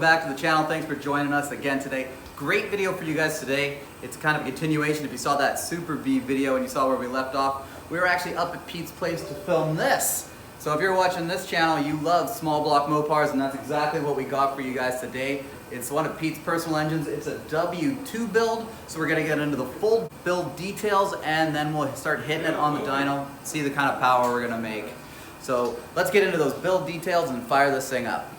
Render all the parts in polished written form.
welcome back to the channel. Thanks for joining us again today. Great video for you guys today. It's kind of a continuation. If you saw that Super B video and you saw where we left off, we were actually up at Pete's place to film this. So if you're watching this channel, you love small block Mopars, and that's exactly what we got for you guys today. It's one of Pete's personal engines. It's a W2 build, so we're gonna get into the full build details, and then we'll start hitting it on the dyno, see the kind of power we're gonna make. So let's get into those build details and fire this thing up.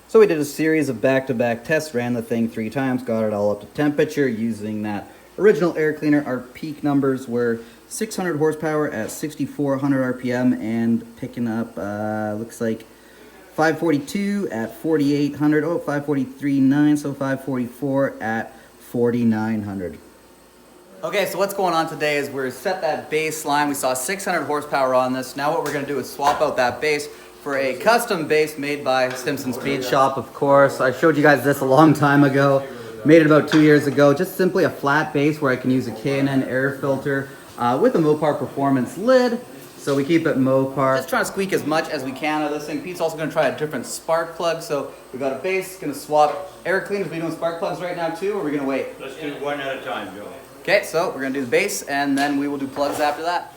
So we did a series of back-to-back tests, ran the thing 3 times, got it all up to temperature using that original air cleaner. Our peak numbers were 600 horsepower at 6,400 RPM and picking up, looks like 542 at 4,800, 543.9, so 544 at 4,900. Okay, so what's going on today is we're set that baseline. We saw 600 horsepower on this. Now what we're gonna do is swap out that base for a custom base made by Simpson Speed Shop, of course. I showed you guys this a long time ago. Made it about 2 years ago. Just simply a flat base where I can use a K&N air filter with a Mopar Performance lid. So we keep it Mopar. Just trying to squeak as much as we can out of this thing. Pete's also gonna try a different spark plug. So we got a base, gonna swap air cleaners. Are we doing spark plugs right now too, or are we gonna wait? Let's do one at a time, Joe. Okay, so we're gonna do the base and then we will do plugs after that.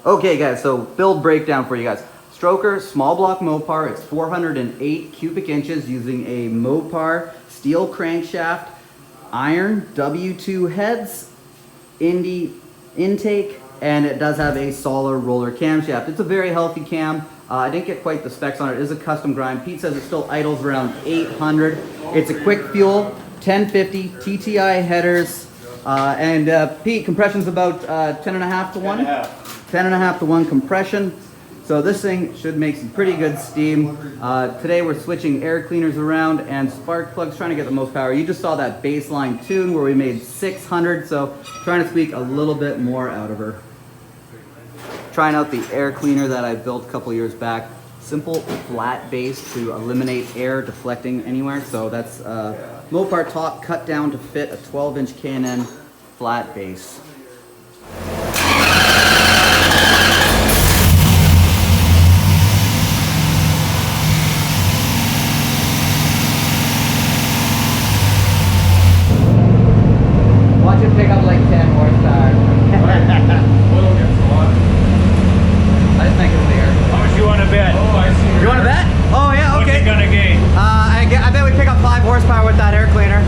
Okay guys, so build breakdown for you guys. Stroker, small block Mopar, it's 408 cubic inches using a Mopar steel crankshaft, iron W2 heads, Indy intake, and it does have a Solar roller camshaft. It's a very healthy cam. I didn't get quite the specs on it. It is a custom grind. Pete says it still idles around 800. It's a quick fuel, 1050 TTI headers, and Pete, compression's about 10.5 to 1? 10.5 to 1 compression. So this thing should make some pretty good steam. Today we're switching air cleaners around and spark plugs, trying to get the most power. You just saw that baseline tune where we made 600, so trying to squeak a little bit more out of her. Trying out the air cleaner that I built a couple years back. Simple flat base to eliminate air deflecting anywhere. So that's Mopar top cut down to fit a 12-inch K&N flat base. Watch it pick up like 10 horsepower. I just think it's the air. How much you want to bet? Oh, I see. You want to bet? Oh yeah, okay. What's it gonna gain? I bet we pick up 5 horsepower with that air cleaner.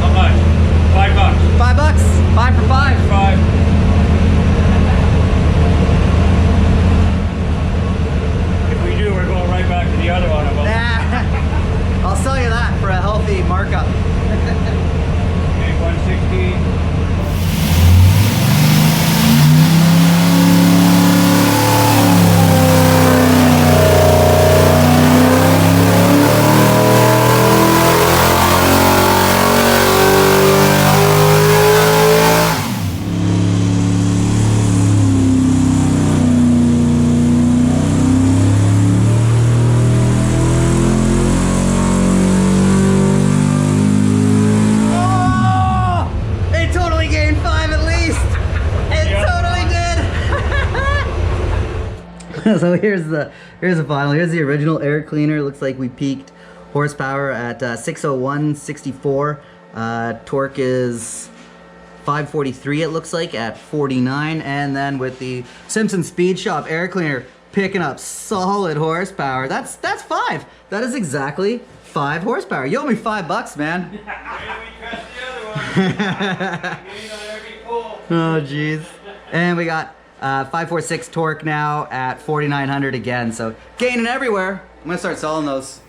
How much? $5. $5. 5 for 5. 5. If we do, we're going right back to the other one. I'll sell you that for a healthy markup. Okay, 160. So here's the final. Here's the original air cleaner. Looks like we peaked horsepower at 601.64. Torque is 543. It looks like at 49. And then with the Simpson Speed Shop air cleaner, picking up solid horsepower. That's 5. That is exactly 5 horsepower. You owe me $5, man. Oh jeez. And we got 546 torque now at 4,900 again. So gaining everywhere. I'm gonna start selling those.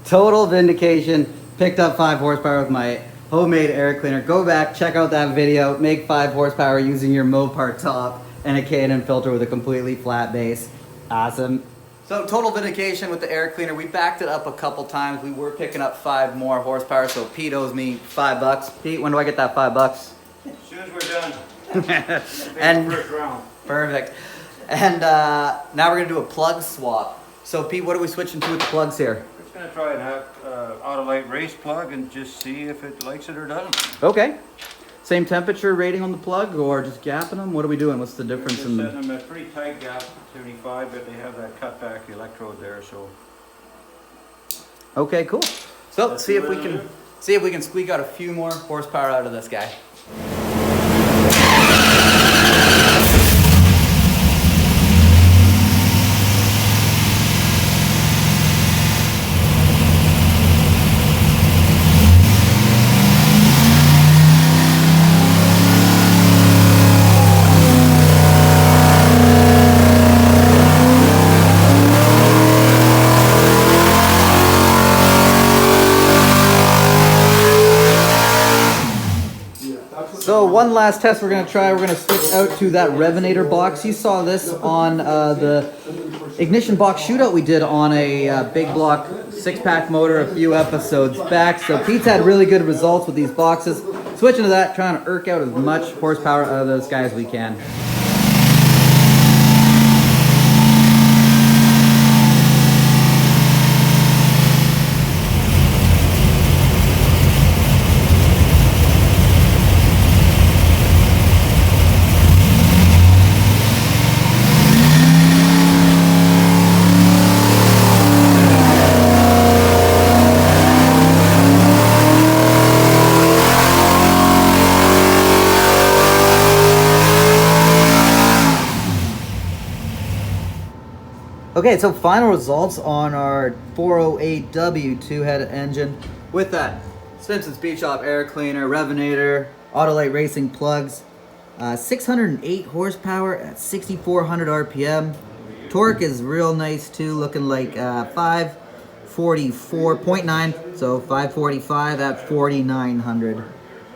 Total vindication. Picked up 5 horsepower with my homemade air cleaner. Go back, check out that video. Make 5 horsepower using your Mopar top and a K&N filter with a completely flat base. Awesome. So total vindication with the air cleaner. We backed it up a couple times. We were picking up 5 more horsepower, so Pete owes me $5. Pete, when do I get that $5? As soon as we're done. And First round. perfect. And now we're gonna do a plug swap. So Pete, what are we switching to with the plugs here? We're just gonna try and have Autolite race plug and just see if it likes it or doesn't. Okay. Same temperature rating on the plug or just gapping them? What are we doing? What's the difference Just in setting them at pretty tight gap, 75, but they have that cutback electrode there, so. Okay, cool. So That's see if we what can I'll do. see if we can squeak out a few more horsepower out of this guy. So one last test we're gonna try. We're gonna switch out to that Revenator box. You saw this on the ignition box shootout we did on a big block 6-pack motor a few episodes back. So Pete's had really good results with these boxes. Switching to that, trying to irk out as much horsepower out of this guy as we can. Okay, so final results on our 408W 2-head engine with that Simpson Speed Shop air cleaner, Revenator, Autolite racing plugs, 608 horsepower at 6,400 RPM. Torque is real nice too, looking like 544.9, so 545 at 4,900.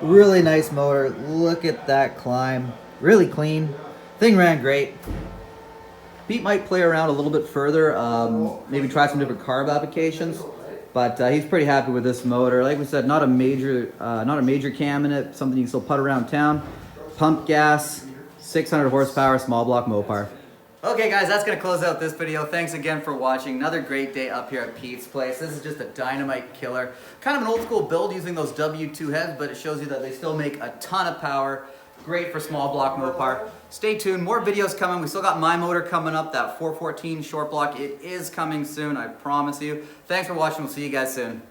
Really nice motor. Look at that climb. Really clean. Thing ran great. Pete might play around a little bit further, maybe try some different carb applications, but he's pretty happy with this motor. Like we said, not a major cam in it, something you can still putt around town. Pump gas, 600 horsepower, small block Mopar. Okay guys, that's gonna close out this video. Thanks again for watching. Another great day up here at Pete's place. This is just a dynamite killer. Kind of an old school build using those W2 heads, but it shows you that they still make a ton of power. Great for small block Mopar. Stay tuned, more videos coming. We still got my motor coming up, that 414 short block. It is coming soon, I promise you. Thanks for watching, we'll see you guys soon.